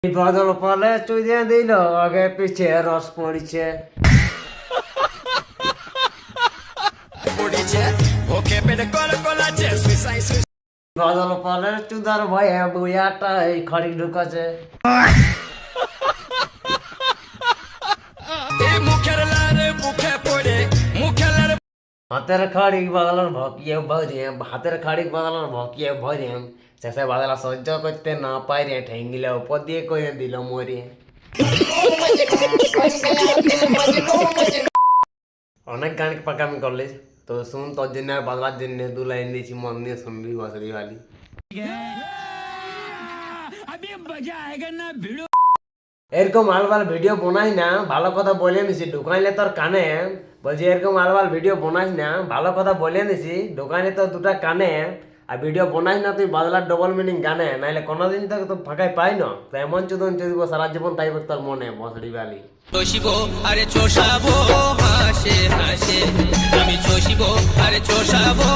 বদল পালে চুইয়ে দিল আগে পিছে রস পড়ছে বদল পালে চুদার ভয়ে বুয়াটা এই খড়ি ঢুকাছে হাতের খাড়ি বাদলার ভকিয়ে ভরে হাতের খাড়ি বাদলার ভকিয়ে ভরে শেষে বাদলা সহ্য করতে না পারে ঠেঙ্গিলে উপর দিয়ে করে দিল মরে অনেক গান পাকামি করলিস তো শুন তোর জন্য আর বাদলার জন্য দু লাইন দিয়েছি মন দিয়ে শুনবি বাসরি বালি এরকম আলবাল ভিডিও বানাই না ভালো কথা বলে নিছি ঢুকাইলে তোর কানে বলছি এরকম আলবাল ভিডিও বানাই না ভালো কথা বলে নিছি ঢুকাইলে তোর দুটা কানে আর ভিডিও বানাই না তুই বাদলার ডবল মিনিং গানে নাইলে কোনোদিন তো তো ফাঁকাই পাই না তো এমন চুদন চুদিব সারা জীবন তাই তোর মনে বসড়ি বালি চষিব আরে চষাবো হাসে হাসে আমি চষিব আরে চষাবো